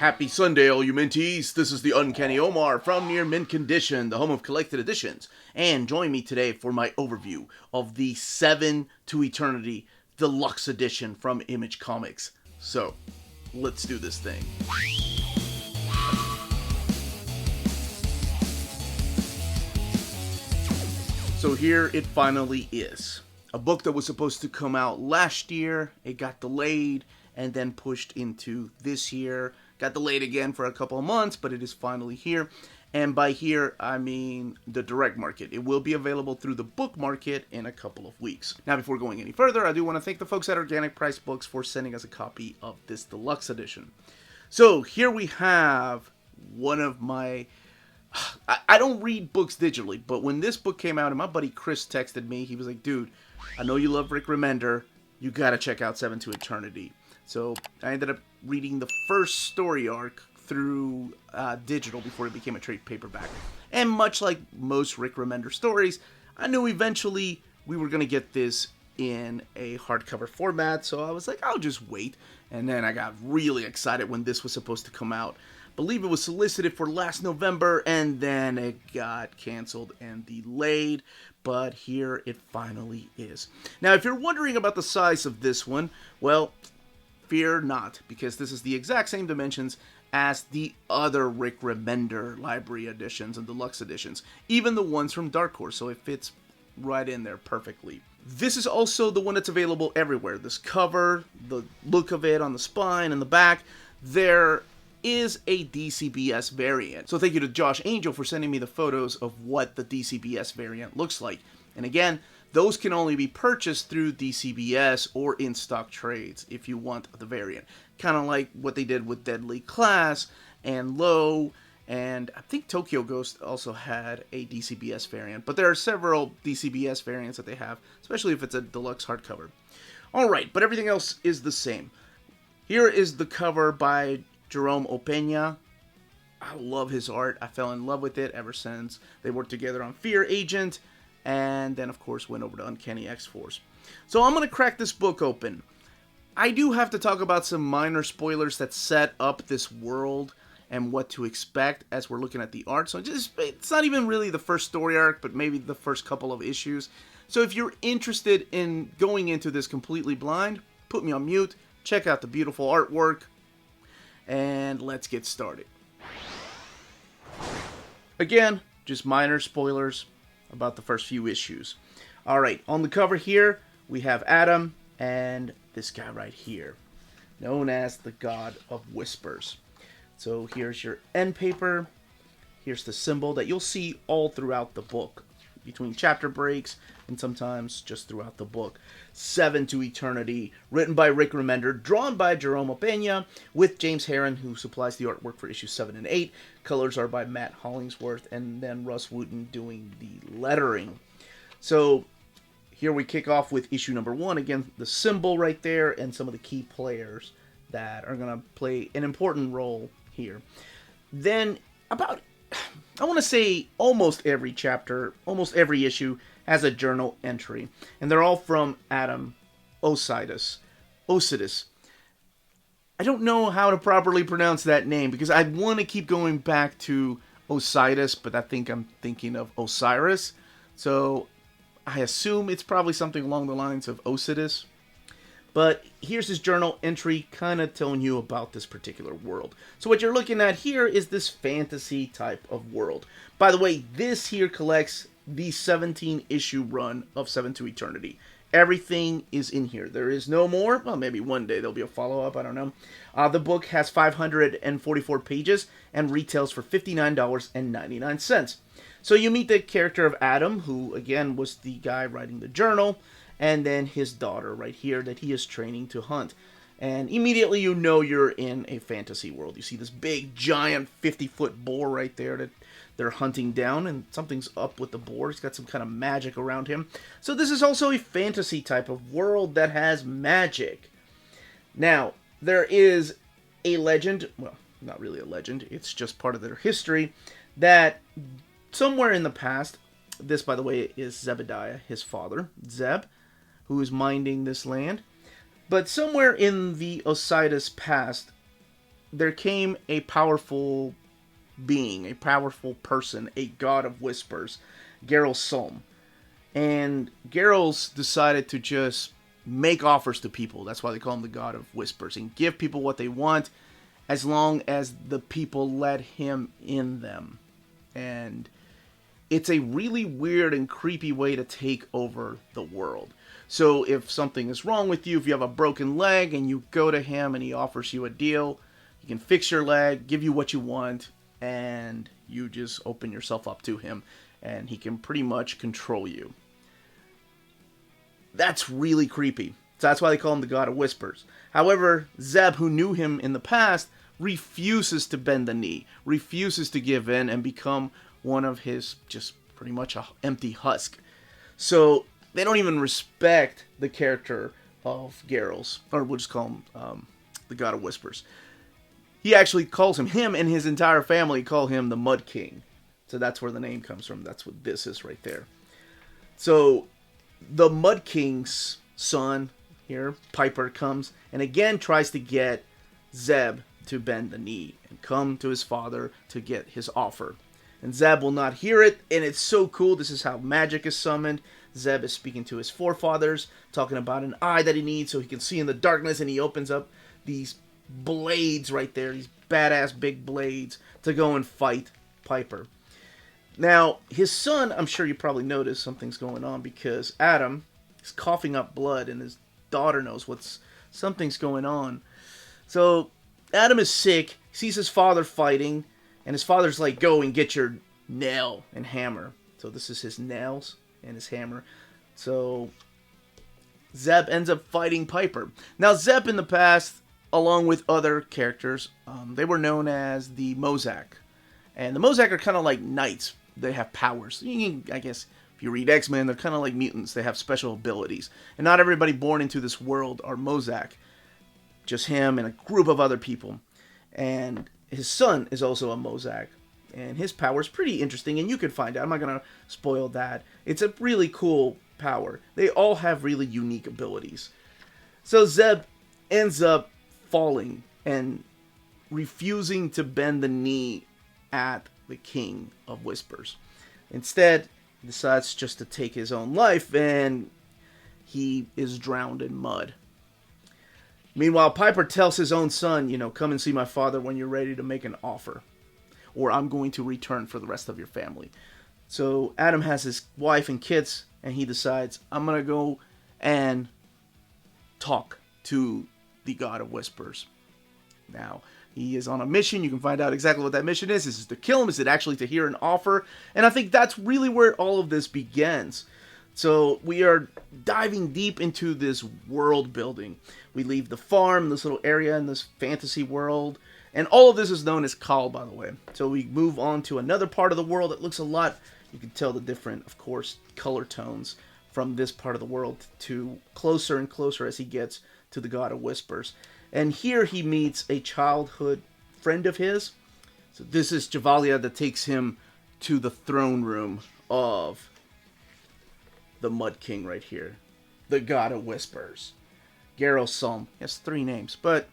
Happy Sunday, all you minties. This is the Uncanny Omar from Near Mint Condition, the home of collected editions. And join me today for my overview of the 7 To Eternity Deluxe Edition from Image Comics. So, let's do this thing. So here it finally is. A book that was supposed to come out last year, it got delayed and then pushed into this year. Got delayed again for a couple of months, but it is finally here. And by here, I mean the direct market. It will be available through the book market in a couple of weeks. Now, before going any further, I do want to thank the folks at Organic Price Books for sending us a copy of this deluxe edition. So here we have one of my... I don't read books digitally, but when this book came out and my buddy Chris texted me, he was like, dude, I know you love Rick Remender. You got to check out 7 to Eternity. So I ended up reading the first story arc through digital before it became a trade paperback. And much like most Rick Remender stories, I knew eventually we were going to get this in a hardcover format, so I was like, I'll just wait. And then I got really excited when this was supposed to come out. I believe it was solicited for last November, and then it got canceled and delayed, but here it finally is. Now, if you're wondering about the size of this one, well, fear not, because this is the exact same dimensions as the other Rick Remender library editions and deluxe editions, even the ones from Dark Horse, so it fits right in there perfectly. This is also the one that's available everywhere. This cover, the look of it on the spine and the back, there is a DCBS variant. So thank you to Josh Angel for sending me the photos of what the DCBS variant looks like. And again, those can only be purchased through DCBS or in-stock trades if you want the variant. Kind of like what they did with Deadly Class and Low, and I think Tokyo Ghost also had a DCBS variant. But there are several DCBS variants that they have, especially if it's a deluxe hardcover. Alright, but everything else is the same. Here is the cover by Jerome Opeña. I love his art. I fell in love with it ever since they worked together on Fear Agent, and then of course went over to Uncanny X-Force. So I'm going to crack this book open. I do have to talk about some minor spoilers that set up this world and what to expect as we're looking at the art. So it's not even really the first story arc, but maybe the first couple of issues. So if you're interested in going into this completely blind, put me on mute, check out the beautiful artwork, and let's get started. Again, just minor spoilers about the first few issues. Alright, on the cover here, we have Adam and this guy right here, known as the God of Whispers. So here's your end paper. Here's the symbol that you'll see all throughout the book, between chapter breaks and sometimes just throughout the book. 7 to Eternity, written by Rick Remender, drawn by Jerome Opeña, with James Herron, who supplies the artwork for issues 7 and 8. Colors are by Matt Hollingsworth, and then Russ Wooten doing the lettering. So here we kick off with issue number 1. Again, the symbol right there, and some of the key players that are going to play an important role here. Then, I want to say almost every chapter, almost every issue has a journal entry. And they're all from Adam Osidis. I don't know how to properly pronounce that name because I want to keep going back to Osidis, but I think I'm thinking of Osiris. So I assume it's probably something along the lines of Osidis. But here's his journal entry kind of telling you about this particular world. So what you're looking at here is this fantasy type of world. By the way, this here collects the 17-issue run of 7 to Eternity. Everything is in here. There is no more. Well, maybe one day there'll be a follow-up. I don't know. The book has 544 pages and retails for $59.99. So you meet the character of Adam, who, again, was the guy writing the journal, and then his daughter right here that he is training to hunt. And immediately you know you're in a fantasy world. You see this big, giant 50-foot boar right there that they're hunting down, and something's up with the boar. He's got some kind of magic around him. So this is also a fantasy type of world that has magic. Now, there is a legend, well, not really a legend, it's just part of their history, that somewhere in the past, this, by the way, is Zebediah, his father, Zeb, who is minding this land. But somewhere in the Osiris past, there came a powerful being, a powerful person, a god of whispers, Geralt. And Geralt decided to just make offers to people. That's why they call him the god of whispers, and give people what they want as long as the people let him in them. And it's a really weird and creepy way to take over the world. So if something is wrong with you, if you have a broken leg and you go to him and he offers you a deal, he can fix your leg, give you what you want, and you just open yourself up to him, and he can pretty much control you. That's really creepy. So that's why they call him the God of Whispers. However, Zeb, who knew him in the past, refuses to bend the knee, refuses to give in and become one of his just pretty much an empty husk. So they don't even respect the character of Geralt, or we'll just call him the God of Whispers. He actually calls him and his entire family call him the Mud King. So that's where the name comes from. That's what this is right there. So the Mud King's son here, Piper, comes and again tries to get Zeb to bend the knee and come to his father to get his offer. And Zeb will not hear it, and it's so cool. This is how magic is summoned. Zeb is speaking to his forefathers, talking about an eye that he needs so he can see in the darkness, and he opens up these blades right there, these badass big blades, to go and fight Piper. Now, his son, I'm sure you probably noticed something's going on, because Adam is coughing up blood, and his daughter knows something's going on. So Adam is sick, sees his father fighting, and his father's like, go and get your nail and hammer. So this is his nails and his hammer. So Zeb ends up fighting Piper. Now Zeb in the past, along with other characters, they were known as the Mozak. And the Mozak are kind of like knights. They have powers. I guess if you read X-Men, they're kind of like mutants. They have special abilities. And not everybody born into this world are Mozak. Just him and a group of other people. And his son is also a Mozak. And his power is pretty interesting, and you can find out. I'm not going to spoil that. It's a really cool power. They all have really unique abilities. So Zeb ends up falling and refusing to bend the knee at the King of Whispers. Instead, he decides just to take his own life, and he is drowned in mud. Meanwhile, Piper tells his own son, come and see my father when you're ready to make an offer, or I'm going to return for the rest of your family. So Adam has his wife and kids, and he decides, I'm going to go and talk to the God of Whispers. Now, he is on a mission. You can find out exactly what that mission is. Is it to kill him? Is it actually to hear an offer? And I think that's really where all of this begins. So we are diving deep into this world building. We leave the farm, this little area in this fantasy world. And all of this is known as Khal, by the way. So we move on to another part of the world that looks a lot, you can tell the different, of course, color tones from this part of the world to closer and closer as he gets to the God of Whispers. And here he meets a childhood friend of his. So this is Javalia that takes him to the throne room of the Mud King right here. The God of Whispers. Geralt. He has 3 names, but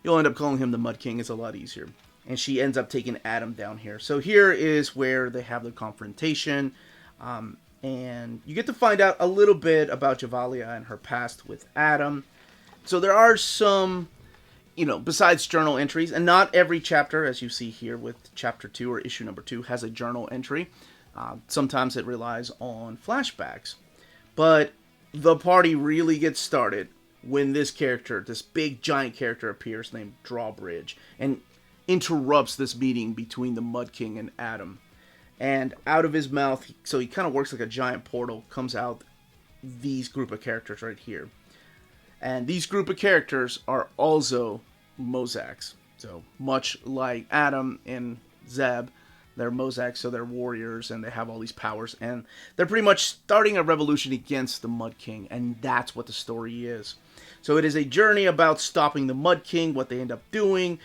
you'll end up calling him the Mud King. It's a lot easier. And she ends up taking Adam down here. So here is where they have the confrontation. And you get to find out a little bit about Javalia and her past with Adam. So there are some, besides journal entries, and not every chapter, as you see here with chapter 2 or issue number 2, has a journal entry. Sometimes it relies on flashbacks. But the party really gets started when this character, this big giant character appears named Drawbridge and interrupts this meeting between the Mud King and Adam. And out of his mouth, so he kind of works like a giant portal, comes out these group of characters right here. And these group of characters are also Mozaks. So much like Adam and Zeb, they're Mozaks, so they're warriors, and they have all these powers. And they're pretty much starting a revolution against the Mud King, and that's what the story is. So it is a journey about stopping the Mud King, what they end up doing.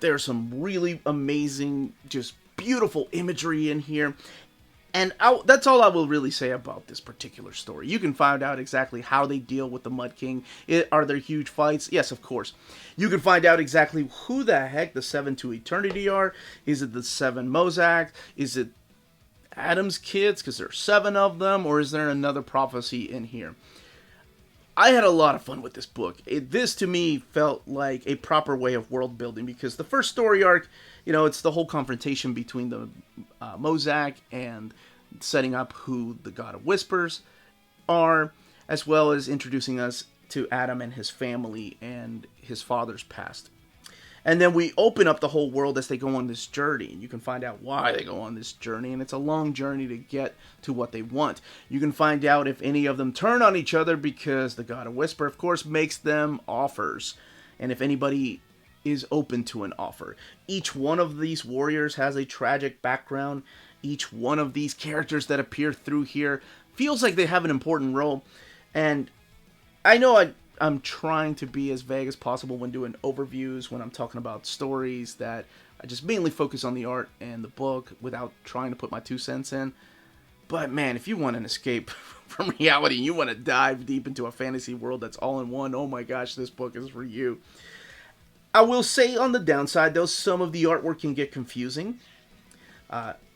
There's some really amazing, just beautiful imagery in here. And that's all I will really say about this particular story. You can find out exactly how they deal with the Mud King. Are there huge fights? Yes, of course. You can find out exactly who the heck the 7 To Eternity are. Is it the 7 Mozak? Is it Adam's kids, because there's 7 of them? Or is there another prophecy in here? I had a lot of fun with this book. This, to me, felt like a proper way of world building, because the first story arc, it's the whole confrontation between the Mozak and setting up who the God of Whispers are, as well as introducing us to Adam and his family and his father's past. And then we open up the whole world as they go on this journey. And you can find out why they go on this journey. And it's a long journey to get to what they want. You can find out if any of them turn on each other, because the God of Whisper, of course, makes them offers. And if anybody is open to an offer. Each one of these warriors has a tragic background. Each one of these characters that appear through here feels like they have an important role. And I know I'm trying to be as vague as possible when doing overviews, when I'm talking about stories, that I just mainly focus on the art and the book without trying to put my 2 cents in. But man, if you want an escape from reality and you want to dive deep into a fantasy world that's all in one, oh my gosh, this book is for you. I will say on the downside, though, some of the artwork can get confusing.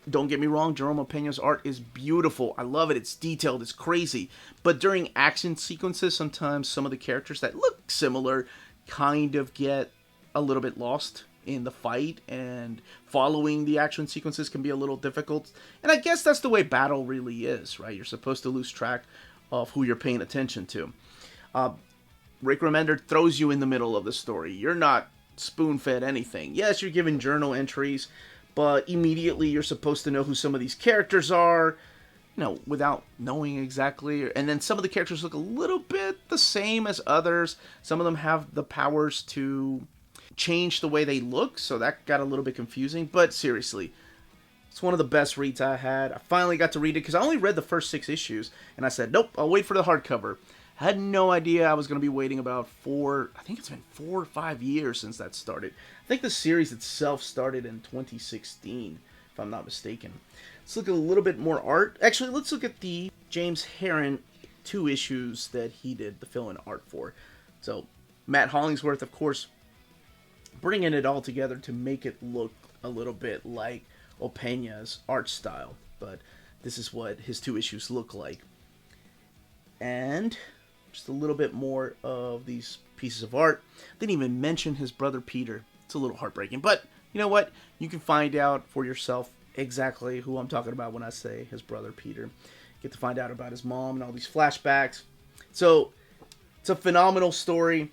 Don't get me wrong, Jerome Opeña's art is beautiful. I love it. It's detailed. It's crazy. But during action sequences, sometimes some of the characters that look similar kind of get a little bit lost in the fight, and following the action sequences can be a little difficult. And I guess that's the way battle really is, right? You're supposed to lose track of who you're paying attention to. Rick Remender throws you in the middle of the story. You're not spoon-fed anything. Yes, you're given journal entries, but immediately you're supposed to know who some of these characters are, without knowing exactly. And then some of the characters look a little bit the same as others. Some of them have the powers to change the way they look, so that got a little bit confusing. But seriously, it's one of the best reads I had. I finally got to read it, because I only read the first 6 issues, and I said, nope, I'll wait for the hardcover. I had no idea I was going to be waiting about 4 or 5 years since that started. I think the series itself started in 2016, if I'm not mistaken. Let's look at a little bit more art. Actually, let's look at the James Herron 2 issues that he did the fill-in art for. So, Matt Hollingsworth, of course, bringing it all together to make it look a little bit like Opeña's art style. But this is what his 2 issues look like. And just a little bit more of these pieces of art. Didn't even mention his brother Peter. It's a little heartbreaking. But you know what? You can find out for yourself exactly who I'm talking about when I say his brother Peter. Get to find out about his mom and all these flashbacks. So it's a phenomenal story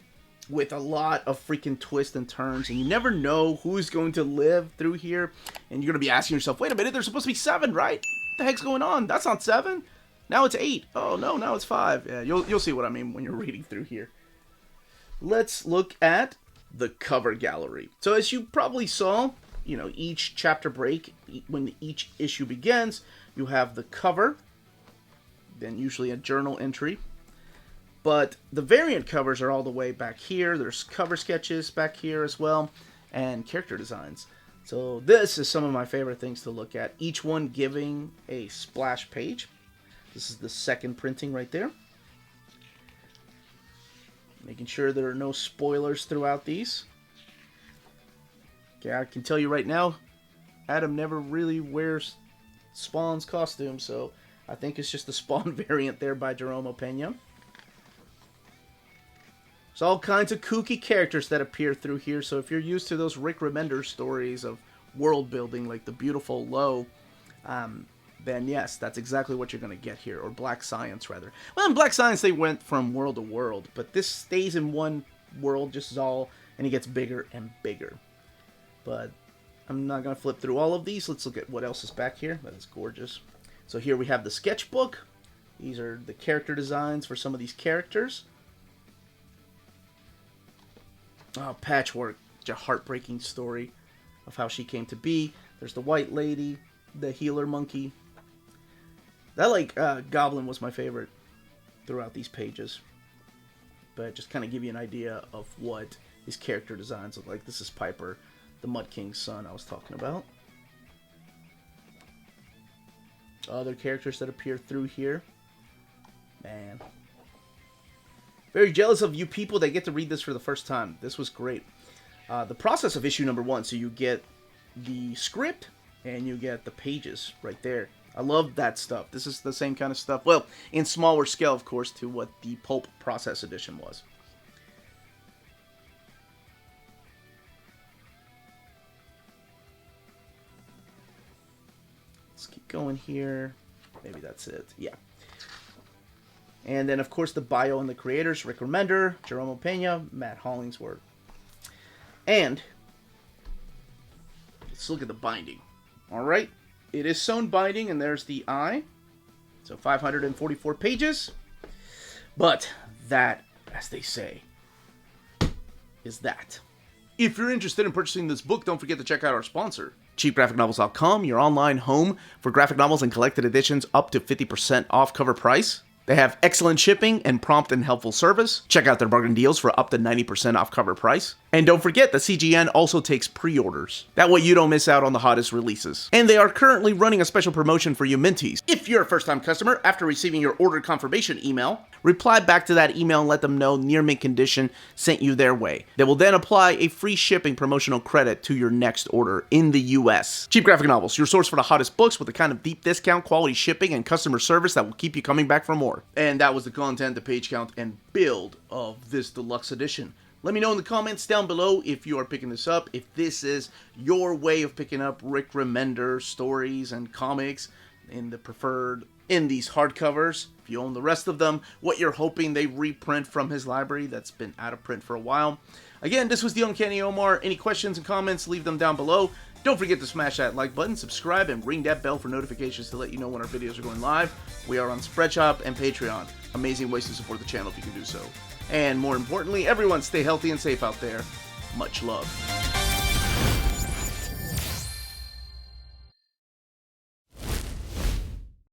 with a lot of freaking twists and turns. And you never know who's going to live through here. And you're going to be asking yourself, wait a minute, there's supposed to be 7, right? What the heck's going on? That's not 7. Now it's 8. Oh, no, now it's 5. Yeah, you'll see what I mean when you're reading through here. Let's look at the cover gallery. So as you probably saw, each chapter break, when each issue begins, you have the cover, then usually a journal entry. But the variant covers are all the way back here. There's cover sketches back here as well, and character designs. So this is some of my favorite things to look at, each one giving a splash page. This is the second printing right there. Making sure there are no spoilers throughout these. Okay, I can tell you right now, Adam never really wears Spawn's costume, so I think it's just the Spawn variant there by Jerome Opeña. There's all kinds of kooky characters that appear through here, so if you're used to those Rick Remender stories of world building, like the Beautiful Low, then yes, that's exactly what you're going to get here. Or Black Science, rather. Well, in Black Science, they went from world to world. But this stays in one world, just Zal, and he gets bigger and bigger. But I'm not going to flip through all of these. Let's look at what else is back here. That is gorgeous. So here we have the sketchbook. These are the character designs for some of these characters. Oh, Patchwork. Such a heartbreaking story of how she came to be. There's the White Lady, the Healer Monkey. That, Goblin was my favorite throughout these pages. But just kind of give you an idea of what his character designs look like. This is Piper, the Mud King's son I was talking about. Other characters that appear through here. Man. Very jealous of you people that get to read this for the first time. This was great. The process of issue number 1. So you get the script and you get the pages right there. I love that stuff. This is the same kind of stuff. Well, in smaller scale, of course, to what the pulp process edition was. Let's keep going here. Maybe that's it. Yeah. And then, of course, the bio and the creators, Rick Remender, Jerome Opeña, Matt Hollingsworth. And let's look at the binding. All right. It is sewn binding, and there's the eye. So 544 pages. But that, as they say, is that. If you're interested in purchasing this book, don't forget to check out our sponsor, cheapgraphicnovels.com, your online home for graphic novels and collected editions up to 50% off cover price. They have excellent shipping and prompt and helpful service. Check out their bargain deals for up to 90% off cover price. And don't forget, the CGN also takes pre-orders. That way you don't miss out on the hottest releases. And they are currently running a special promotion for you Minties. If you're a first-time customer, after receiving your order confirmation email, reply back to that email and let them know Near Mint Condition sent you their way. They will then apply a free shipping promotional credit to your next order in the US. Cheap Graphic Novels, your source for the hottest books with the kind of deep discount, quality shipping, and customer service that will keep you coming back for more. And that was the content, the page count, and build of this deluxe edition. Let me know in the comments down below if you are picking this up, if this is your way of picking up Rick Remender stories and comics in these hardcovers. If you own the rest of them, what you're hoping they reprint from his library that's been out of print for a while. Again, this was the Uncanny Omar. Any questions and comments, leave them down below. Don't forget to smash that like button, subscribe, and ring that bell for notifications to let you know when our videos are going live. We are on Spreadshop and Patreon. Amazing ways to support the channel if you can do so. And more importantly, everyone stay healthy and safe out there. Much love.